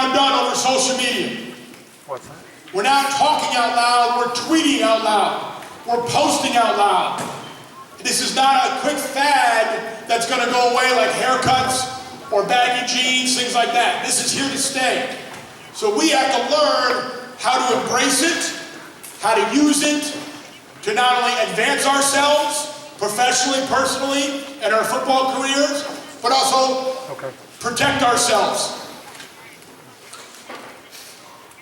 now done over social media. What's that? We're now talking out loud, we're tweeting out loud, we're posting out loud. This is not a quick fad that's going to go away like haircuts or baggy jeans, things like that. This is here to stay. So we have to learn how to embrace it, how to use it, to not only advance ourselves professionally, personally, and our football careers, but also protect ourselves.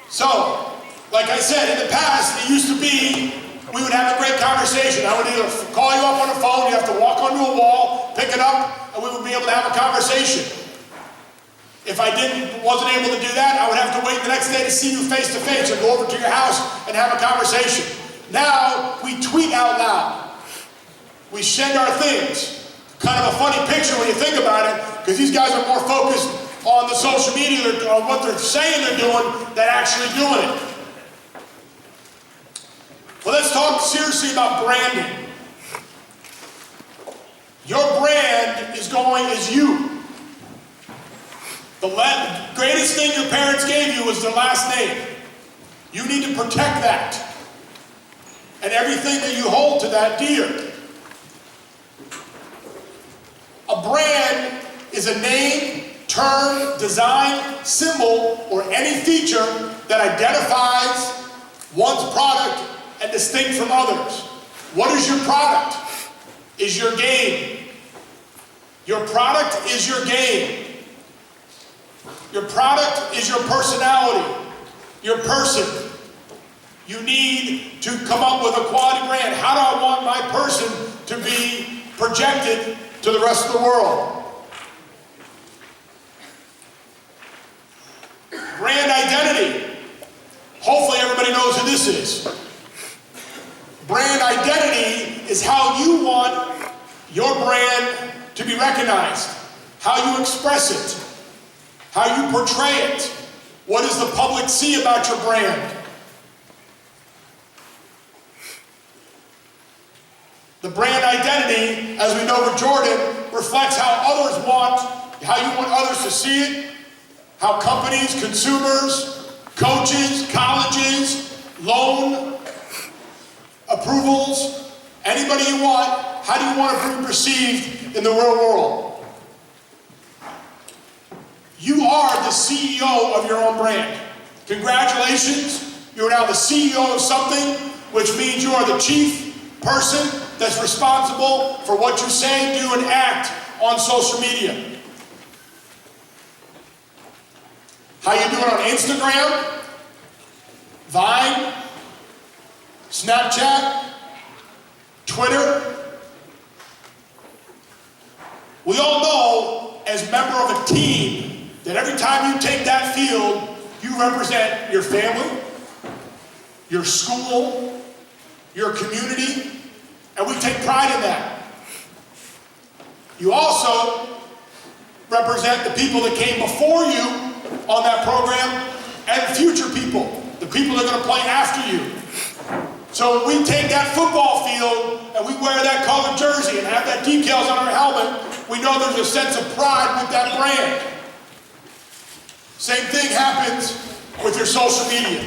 So, like I said, in the past, it used to be we would have a great conversation. I would either call you up on the phone, you have to walk onto a wall, pick it up, and we would be able to have a conversation. If I wasn't able to do that, I would have to wait the next day to see you face to face or go over to your house and have a conversation. Now, we tweet out loud. We send our things. Kind of a funny picture when you think about it, because these guys are more focused on the social media, on what they're saying they're doing, than actually doing it. Well, let's talk seriously about branding. Your brand is you. The greatest thing your parents gave you was their last name. You need to protect that. And everything that you hold to that dear. A brand is a name, term, design, symbol, or any feature that identifies one's product and distinct from others. What is your product? Is your game. Your product is your game. Your product is your personality, your person. You need to come up with a quality brand. How do I want my person to be projected to the rest of the world? Brand identity. Hopefully everybody knows who this is. Brand identity is how you want your brand to be recognized, how you express it, how you portray it. What does the public see about your brand? The brand identity, as we know with Jordan, reflects how you want others to see it, how companies, consumers, coaches, colleges, loan approvals, anybody you want, how do you want to be perceived in the real world? You are the CEO of your own brand. Congratulations, you are now the CEO of something, which means you are the chief person that's responsible for what you say, do, and act on social media. How you doing on Instagram, Vine, Snapchat, Twitter? We all know, as a member of a team, that every time you take that field, you represent your family, your school, your community, and we take pride in that. You also represent the people that came before you on that program and future people, the people that are going to play after you. So when we take that football field and we wear that colored jersey and have that decals on our helmet, we know there's a sense of pride with that brand. Same thing happens with your social media.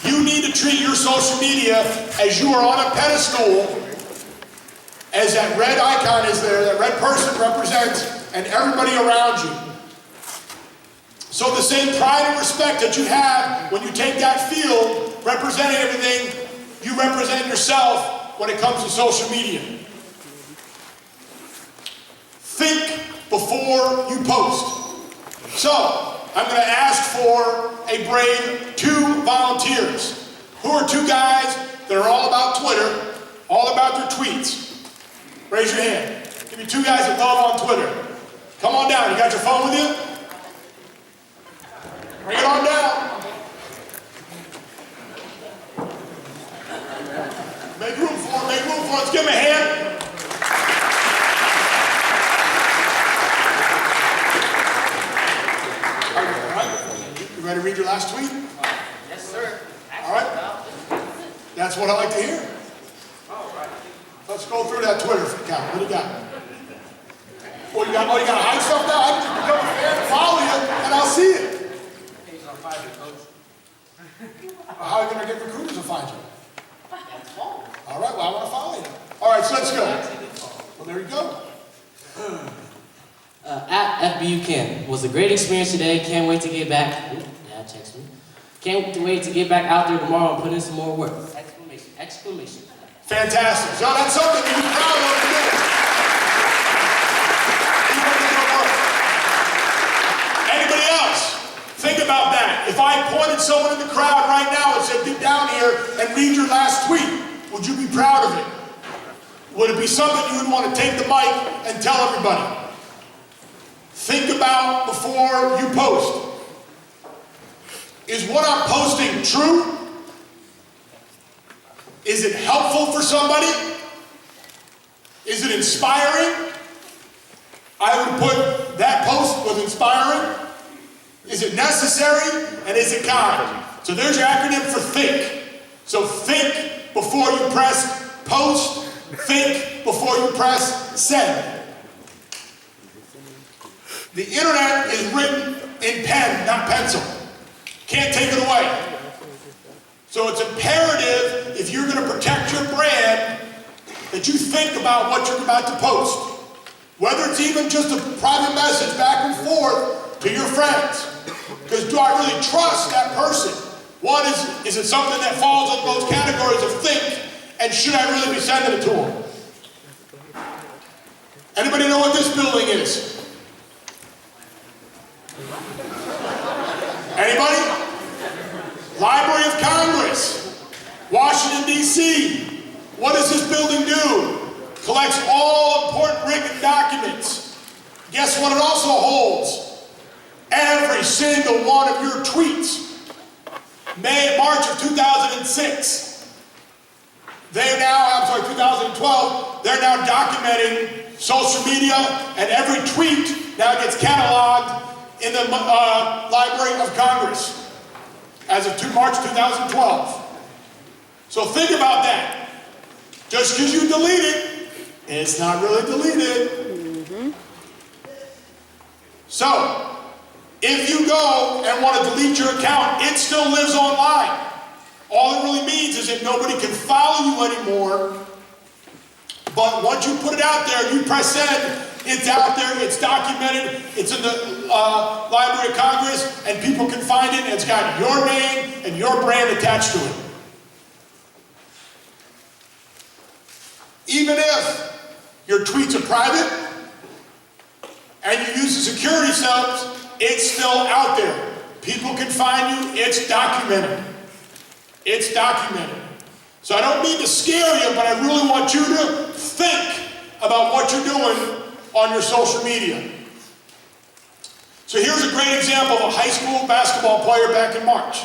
You need to treat your social media as you are on a pedestal, as that red icon is there, that red person represents, and everybody around you. So the same pride and respect that you have when you take that field, representing everything, you represent yourself when it comes to social media. Think before you post. So, I'm going to ask for a brave 2 volunteers. Who are 2 guys that are all about Twitter, all about their tweets? Raise your hand. Give me 2 guys that love on Twitter. Come on down. You got your phone with you? Bring it on down. Make room for it. Make room for it. Let's give him a hand. Ready to read your last tweet? Yes, sir. All right. That's what I like to hear. All right. Let's go through that Twitter account. What do you got? Oh, you got to hide stuff now? I can just become a fan, follow you, and I'll see it. At FBU Camp was a great experience today. Can't wait to get back. Ooh, Dad texted me. Can't wait to get back out there tomorrow and put in some more work. Exclamation! Exclamation! Fantastic. So that's something to be proud of today. Anybody else? Think about that. If I pointed someone in the crowd right now and said, get down here and read your last tweet, would you be proud of it? Would it be something you would want to take the mic and tell everybody? Think about before you post. Is what I'm posting true? Is it helpful for somebody? Is it inspiring? I would put that post was inspiring. Is it necessary? And is it kind? So there's your acronym for think. So think before you press post. Think before you press send. The internet is written in pen, not pencil. Can't take it away. So it's imperative, if you're going to protect your brand, that you think about what you're about to post. Whether it's even just a private message back and forth to your friends. Because do I really trust that person? One, is it something that falls in those categories of think, and should I really be sending it to them? Anybody know what this building is? Anybody? Library of Congress, Washington, D.C. What does this building do? Collects all important written documents. Guess what it also holds? Every single one of your tweets. March of 2006. 2012, they're now documenting social media, and every tweet now gets cataloged in the Library of Congress as of March 2012. So think about that. Just because you delete it, it's not really deleted. So, if you go and want to delete your account, it still lives online. All it really means is that nobody can follow you anymore. But once you put it out there, you press send, it's out there, it's documented, it's in the Library of Congress, and people can find it, and it's got your name and your brand attached to it. Even if your tweets are private, and you use the security subs, it's still out there. People can find you, it's documented. It's documented. So I don't mean to scare you, but I really want you to think about what you're doing on your social media. So here's a great example of a high school basketball player back in March.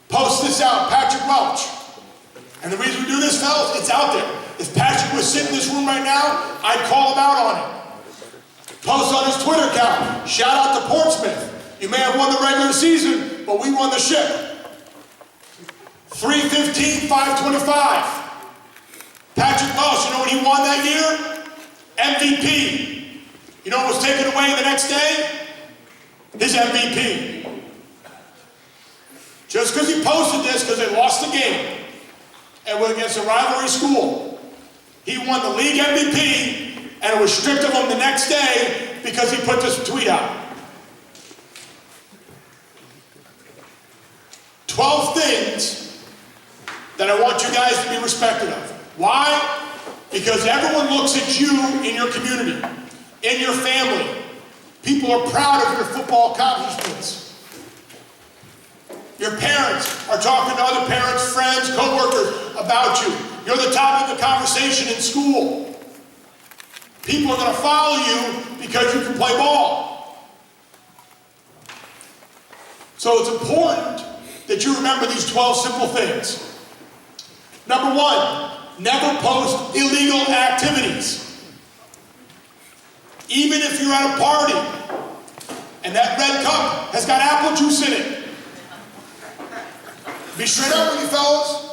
Post this out, Patrick Welch. And the reason we do this, fellas, it's out there. If Patrick was sitting in this room right now, I'd call him out on it. Post on his Twitter account. Shout out to Portsmouth. You may have won the regular season, but we won the ship. 315, 525. Patrick Welch, you know what he won that year? MVP. You know what was taken away the next day? His MVP. Just because he posted this because they lost the game and went against a rivalry school. He won the league MVP, and it was stripped of him the next day because he put this tweet out. 12 things that I want you guys to be respected of. Why? Because everyone looks at you in your community, in your family. People are proud of your football accomplishments. Your parents are talking to other parents, friends, co-workers about you. You're the topic of the conversation in school. People are going to follow you because you can play ball. So it's important that you remember these 12 simple things. Number one, never post illegal activities. Even if you're at a party and that red cup has got apple juice in it. Be straight up with you fellas.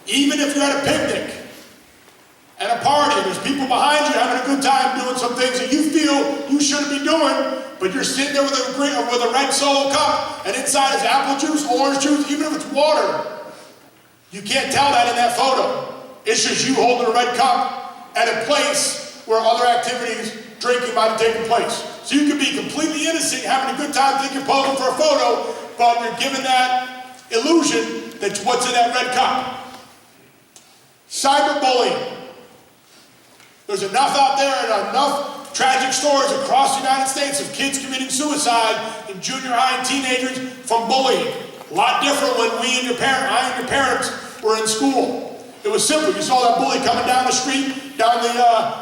Even if you're at a picnic, at a party, there's people behind you having a good time doing some things that you feel you shouldn't be doing, but you're sitting there with a red Solo cup, and inside is apple juice, orange juice, even if it's water. You can't tell that in that photo. It's just you holding a red cup at a place where other activities drinking might have taken place. So you could be completely innocent, having a good time, thinking posing for a photo, but you're given that illusion that what's in that red cup. Cyberbullying. There's enough out there and enough tragic stories across the United States of kids committing suicide in junior high and teenagers from bullying. A lot different when I and your parents were in school. It was simple. You saw that bully coming down the street, down the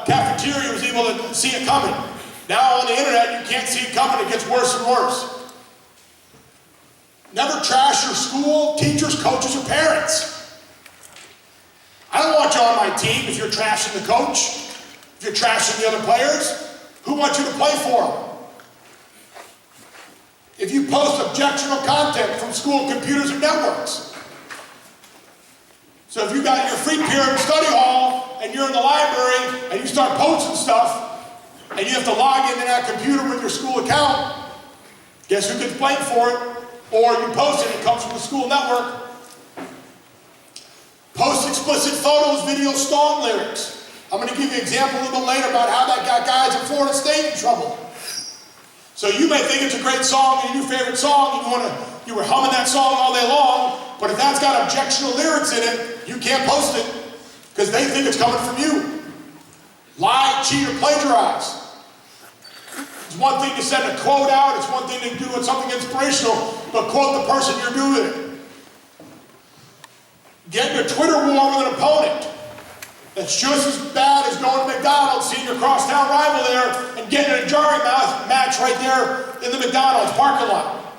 cafeteria, you was able to see it coming. Now on the internet, you can't see it coming. It gets worse and worse. Never trash your school, teachers, coaches, or parents. I don't want you on my team if you're trashing the coach, if you're trashing the other players. Who wants you to play for them? If you post objectionable content from school computers and networks. So if you got your free period in study hall and you're in the library and you start posting stuff and you have to log into that computer with your school account, guess who gets blamed for it? Or you post it, it comes from the school network. Post explicit photos, videos, song lyrics. I'm going to give you an example a little bit later about how that got guys in Florida State in trouble. So you may think it's a great song, and your favorite song, you were humming that song all day long, but if that's got objectionable lyrics in it, you can't post it because they think it's coming from you. Lie, cheat, or plagiarize. It's one thing to send a quote out, it's one thing to do something inspirational, but quote the person you're doing it. Get in a Twitter war with an opponent. That's just as bad as going to McDonald's, seeing your crosstown rival there, and getting in a jarring match right there in the McDonald's parking lot.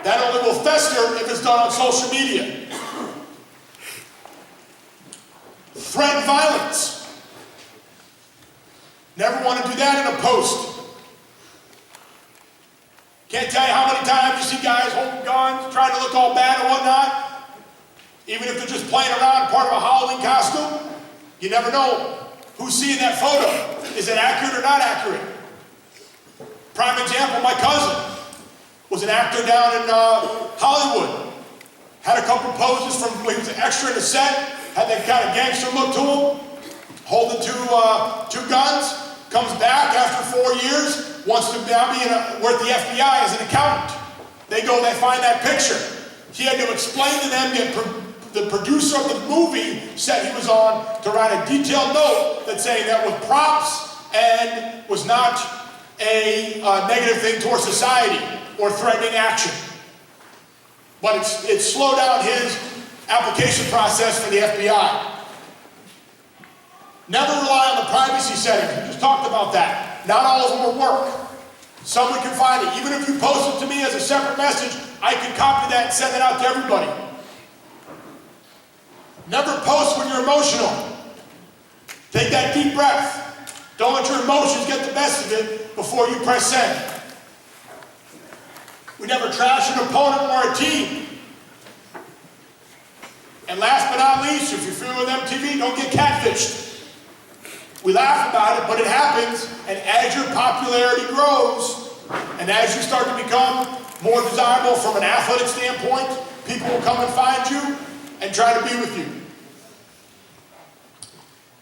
That only will fester if it's done on social media. Threaten violence. Never want to do that in a post. Can't tell you how many times you see guys holding guns, trying to look all bad and whatnot. Even if they're just playing around, part of a Halloween costume, you never know who's seeing that photo. Is it accurate or not accurate? Prime example, my cousin was an actor down in Hollywood. Had a couple poses from when he was an extra in the set, had that kind of gangster look to him, holding two guns, comes back after 4 years, wants to now be work the FBI as an accountant. They go, they find that picture. He had to explain to them, the producer of the movie said he was on to write a detailed note that saying that was props and was not a negative thing towards society or threatening action. But it slowed down his application process for the FBI. Never rely on the privacy settings. We just talked about that. Not all of them will work. Some we can find it. Even if you post it to me as a separate message, I can copy that and send it out to everybody. Never post when you're emotional. Take that deep breath. Don't let your emotions get the best of it before you press send. We never trash an opponent or a team. And last but not least, if you're familiar with MTV, don't get catfished. We laugh about it, but it happens, and as your popularity grows, and as you start to become more desirable from an athletic standpoint, people will come and find you and try to be with you.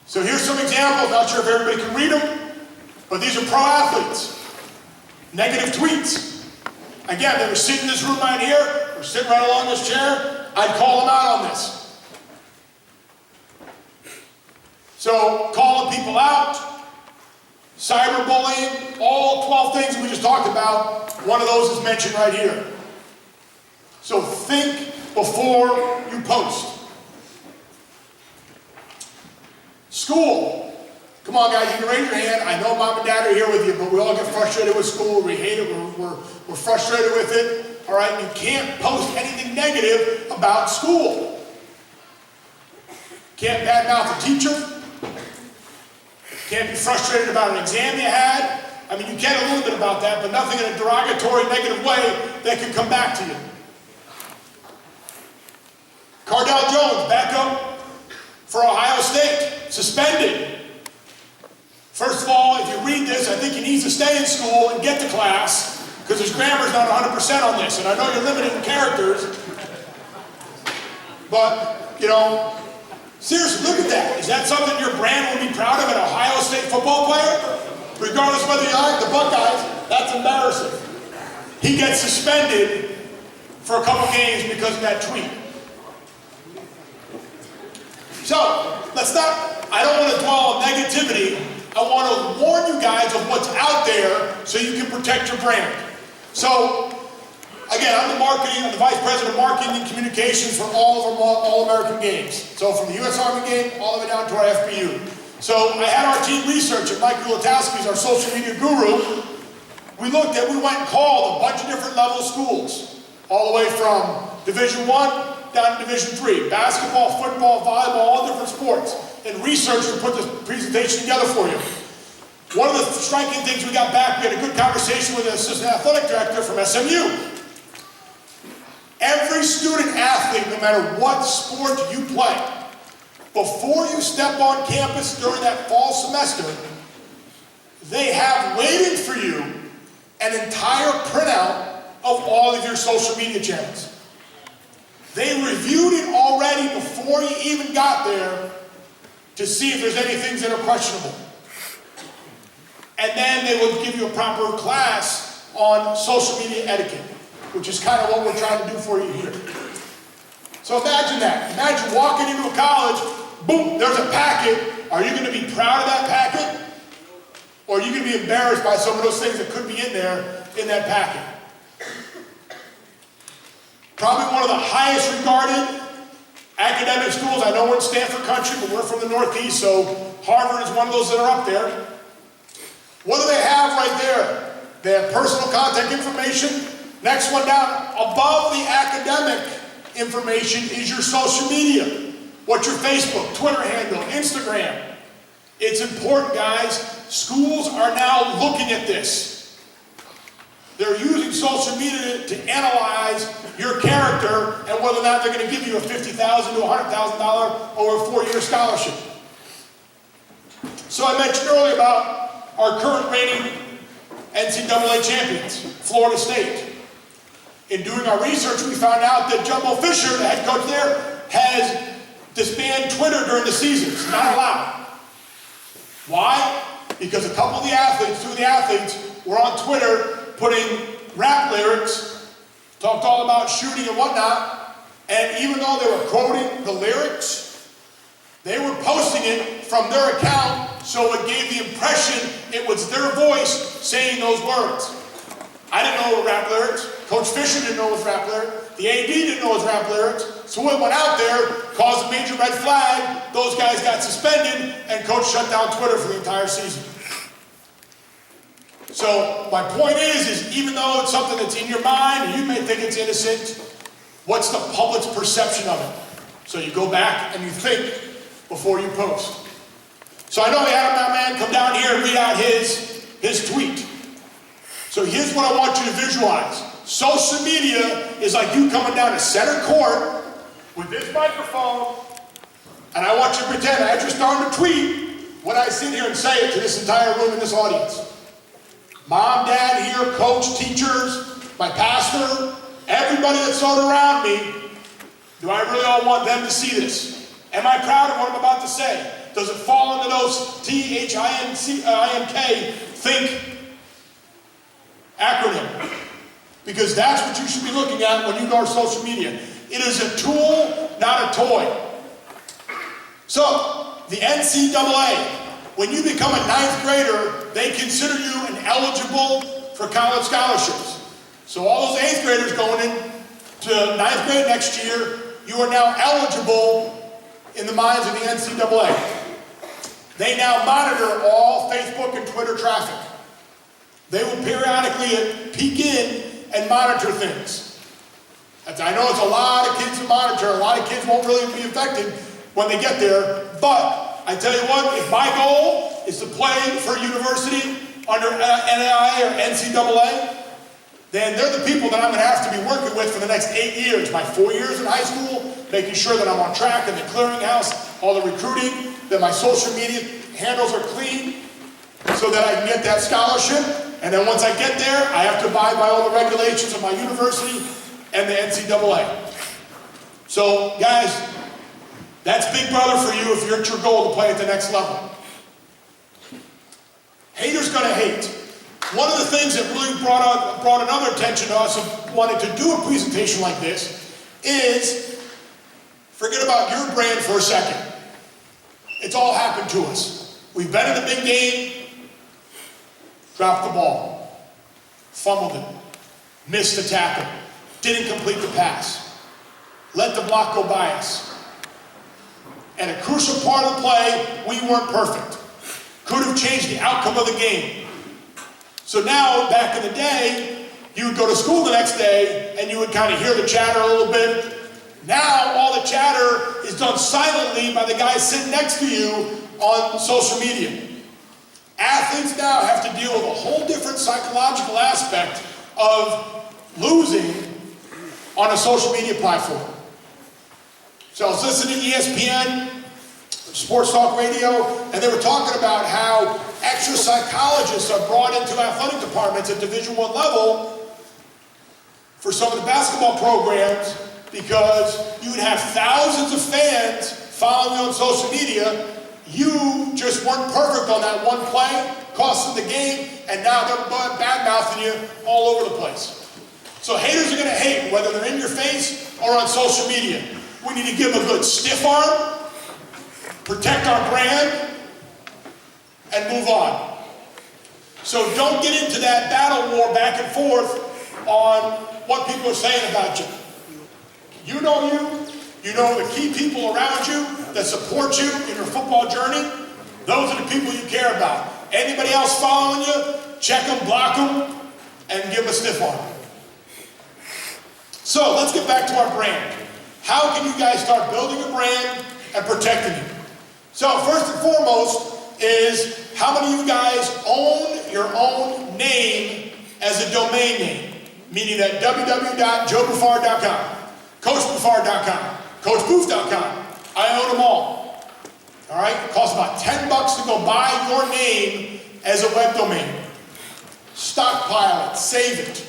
So here's some examples, not sure if everybody can read them, but these are pro athletes. Negative tweets. Again, they were sitting in this room right here, or sitting right along this chair, I'd call them out on this. So, calling people out, cyberbullying, all 12 things we just talked about, one of those is mentioned right here. So think before you post. School. Come on guys, you can raise your hand. I know mom and dad are here with you, but we all get frustrated with school. We hate it, we're frustrated with it. All right, you can't post anything negative about school. Can't badmouth a teacher. Can't be frustrated about an exam you had. I mean, you can a little bit about that, but nothing in a derogatory, negative way that can come back to you. Cardell Jones, backup for Ohio State, suspended. First of all, if you read this, I think he needs to stay in school and get to class, because his grammar's not 100% on this, and I know you're limited in characters, but, you know, seriously, look at that. Is that something your brand would be proud of, an Ohio State football player? regardless of whether you like the Buckeyes, that's embarrassing. He gets suspended for a couple games because of that tweet. So, I don't want to dwell on negativity. I want to warn you guys of what's out there so you can protect your brand. So, again, I'm the Vice President of Marketing and Communications for all of our All-American games. So from the U.S. Army game all the way down to our FBU. So I had our team research, and Mike Gulatowski is our social media guru. We went and called a bunch of different level schools, all the way from Division I down to Division III, basketball, football, volleyball, all different sports, and researched to put this presentation together for you. One of the striking things we got back, we had a good conversation with the assistant athletic director from SMU. Every student athlete, no matter what sport you play, before you step on campus during that fall semester, they have waiting for you an entire printout of all of your social media channels. They reviewed it already before you even got there to see if there's any things that are questionable. And then they would give you a proper class on social media etiquette, which is kind of what we're trying to do for you here. So imagine that. Imagine walking into a college, boom, there's a packet. Are you going to be proud of that packet? Or are you going to be embarrassed by some of those things that could be in there, in that packet? Probably one of the highest regarded academic schools. I know we're in Stanford country, but we're from the Northeast, so Harvard is one of those that are up there. What do they have right there? They have personal contact information. Next one down, above the academic information is your social media. What's your Facebook, Twitter handle, Instagram? It's important, guys. Schools are now looking at this. They're using social media to analyze your character and whether or not they're going to give you a $50,000 to $100,000 over a 4-year scholarship. So I mentioned earlier about our current reigning NCAA champions, Florida State. In doing our research, we found out that Jumbo Fisher, the head coach there, has disbanded Twitter during the season. It's not allowed. Why? Because a couple of the athletes, 2 of the athletes, were on Twitter putting rap lyrics, talked all about shooting and whatnot, and even though they were quoting the lyrics, they were posting it from their account, so it gave the impression it was their voice saying those words. I didn't know it was rap lyrics. Coach Fisher didn't know it was rap lyrics. The AD didn't know it was rap lyrics. So it went out there, caused a major red flag. Those guys got suspended, and Coach shut down Twitter for the entire season. So my point is even though it's something that's in your mind, and you may think it's innocent, what's the public's perception of it? So you go back and you think before you post. So I know we had a man come down here and read out his tweet. So here's what I want you to visualize. Social media is like you coming down to center court with this microphone, and I want you to pretend I just started to tweet when I sit here and say it to this entire room and this audience. Mom, Dad here, coach, teachers, my pastor, everybody that's sort of around me, do I really all want them to see this? Am I proud of what I'm about to say? Does it fall into those T-H-I-N-C-I-N-K, think acronym? Because that's what you should be looking at when you go to social media. It is a tool, not a toy. So, the NCAA, when you become a 9th grader, they consider you an eligible for college scholarships. So all those 8th graders going in to 9th grade next year, you are now eligible in the minds of the NCAA. They now monitor all Facebook and Twitter traffic. They will periodically peek in and monitor things. I know it's a lot of kids to monitor. A lot of kids won't really be affected when they get there, but I tell you what, if my goal is to play for a university under NAIA or NCAA, then they're the people that I'm going to have to be working with for the next 8 years. My 4 years in high school, making sure that I'm on track in the clearinghouse, all the recruiting, that my social media handles are clean, so that I can get that scholarship. And then once I get there, I have to abide by all the regulations of my university and the NCAA. So, guys, that's Big Brother for you if you're at your goal to play at the next level. Haters gonna hate. One of the things that really brought another attention to us of wanting to do a presentation like this is, forget about your brand for a second. It's all happened to us. We've been in the big game, dropped the ball, fumbled it, missed the tackle, didn't complete the pass, let the block go by us. And a crucial part of the play, we weren't perfect. Could have changed the outcome of the game. So now, back in the day, you would go to school the next day and you would kind of hear the chatter a little bit. Now, all the chatter is done silently by the guy sitting next to you on social media. Athletes now have to deal with a whole different psychological aspect of losing on a social media platform. So I was listening to ESPN, Sports Talk Radio, and they were talking about how extra psychologists are brought into athletic departments at Division I level for some of the basketball programs, because you would have thousands of fans following you on social media. You just weren't perfect on that one play, cost them the game, and now they're bad-mouthing you all over the place. So haters are going to hate, whether they're in your face or on social media. We need to give them a good stiff arm, protect our brand, and move on. So don't get into that battle war back and forth on what people are saying about you. You know the key people around you that support you in your football journey. Those are the people you care about. Anybody else following you, check them, block them, and give them a stiff arm. So let's get back to our brand. How can you guys start building a brand and protecting it? So first and foremost is, how many of you guys own your own name as a domain name? Meaning that www.joebuffard.com, coachbuffard.com, coachbooth.com. I own them all. All right? It costs about $10 to go buy your name as a web domain. Stockpile it, save it.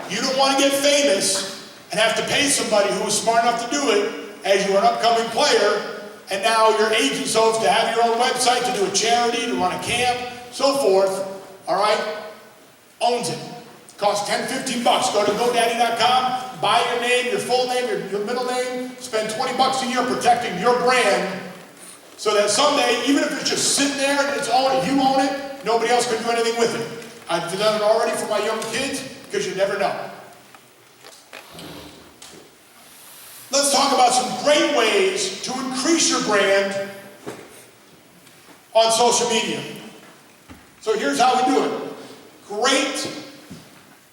You don't want to get famous and have to pay somebody who is smart enough to do it as you're an upcoming player, and now your agent so to have your own website, to do a charity, to run a camp, so forth, all right, owns it. Costs $10, $15. Go to GoDaddy.com, buy your name, your full name, your middle name, spend $20 a year protecting your brand, so that someday, even if it's just sitting there and you own it, nobody else can do anything with it. I've done it already for my young kids, because you never know. Let's talk about some great ways to increase your brand on social media. So here's how we do it. Great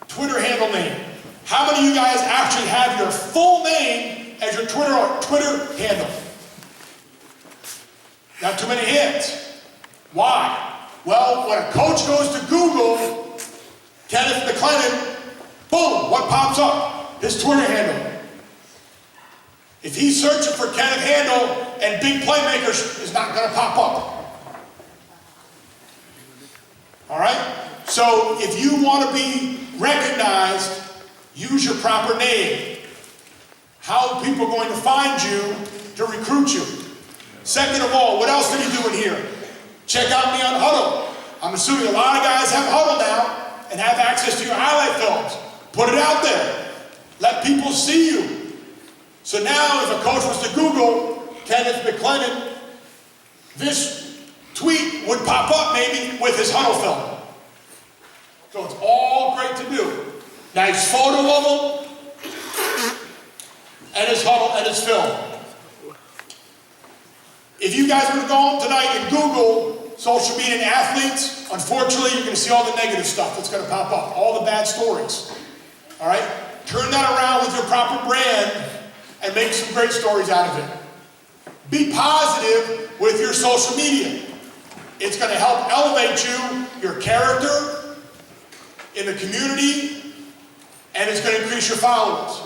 Twitter handle name. How many of you guys actually have your full name as your Twitter handle? Not too many hands. Why? Well, when a coach goes to Google Kenneth McLennan, boom, what pops up? His Twitter handle. If he's searching for Kenneth Handel and big playmakers, it's not going to pop up. All right? So if you want to be recognized, use your proper name. How are people going to find you to recruit you? Second of all, what else did he do in here? Check out me on Huddle. I'm assuming a lot of guys have Huddle now and have access to your highlight films. Put it out there. Let people see you. So now if a coach was to Google Kenneth McLennan, this tweet would pop up maybe with his Huddle film. So it's all great to do. Nice photo of him and his Huddle and his film. If you guys were to go home tonight and Google social media and athletes, unfortunately you're going to see all the negative stuff that's going to pop up, all the bad stories. All right? Turn that around with your proper brand and make some great stories out of it. Be positive with your social media. It's going to help elevate you, your character in the community, and it's going to increase your followers.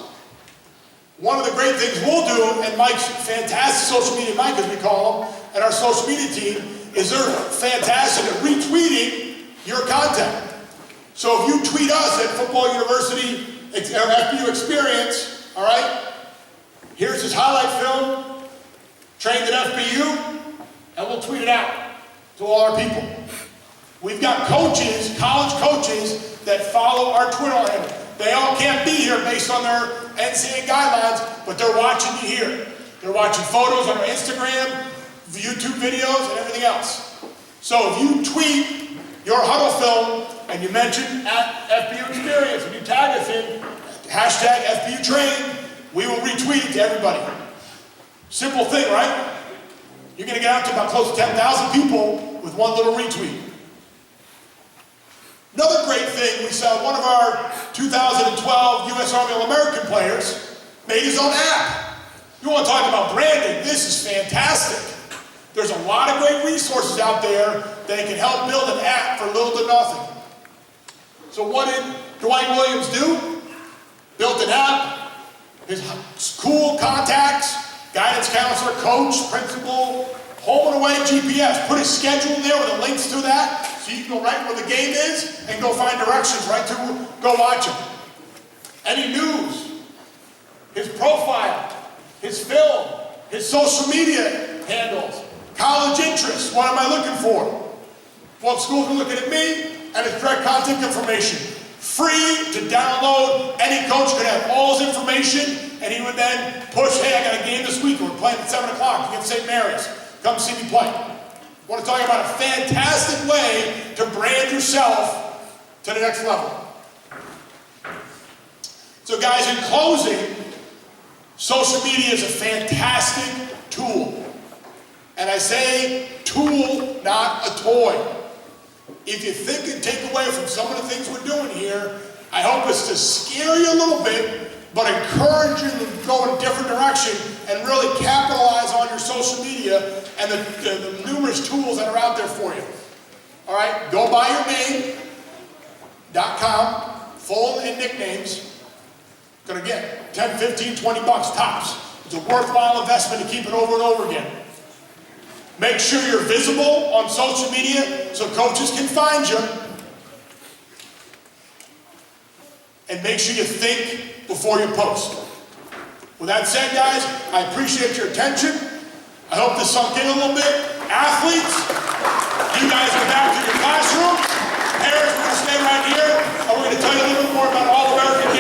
One of the great things we'll do, and Mike's fantastic social media, Mike as we call him, and our social media team, is they're fantastic at retweeting your content. So if you tweet us at Football University or FBU Experience, all right, here's his highlight film, trained at FBU, and we'll tweet it out to all our people. We've got coaches, college coaches, that follow our Twitter handle. They all can't be here based on their NCAA guidelines, but they're watching you here. They're watching photos on our Instagram, YouTube videos, and everything else. So if you tweet your huddle film and you mention at FBU Experience and you tag us in hashtag FBU Train, we will retweet it to everybody. Simple thing, right? You're going to get out to about close to 10,000 people with one little retweet. Another great thing, we saw one of our 2012 U.S. Army All-American players made his own app. You want to talk about branding? This is fantastic. There's a lot of great resources out there that can help build an app for little to nothing. So what did Dwight Williams do? Built an app, his cool contacts, guidance counselor, coach, principal, home and away GPS. Put his schedule in there with the links to that so you can go right where the game is and go find directions right to go watch him. Any news, his profile, his film, his social media handles, college interests, what am I looking for? What schools are looking at me, and his direct contact information. Free to download. Any coach could have all his information, and he would then push, hey, I got a game this week, we're playing at 7 o'clock against St. Mary's. Come see me play. I want to talk about a fantastic way to brand yourself to the next level. So guys, in closing, social media is a fantastic tool. And I say tool, not a toy. If you think and take away from some of the things we're doing here, I hope it's to scare you a little bit, but encourage you to go in a different direction and really capitalize on your social media and the numerous tools that are out there for you. All right, go buyyourname.com, full and nicknames. Gonna get 10, 15, 20 bucks tops. It's a worthwhile investment to keep it over and over again. Make sure you're visible on social media so coaches can find you. And make sure you think before you post. With that said, guys, I appreciate your attention. I hope this sunk in a little bit. Athletes, you guys go back to your classroom. Parents, we're going to stay right here, and we're going to tell you a little bit more about All-American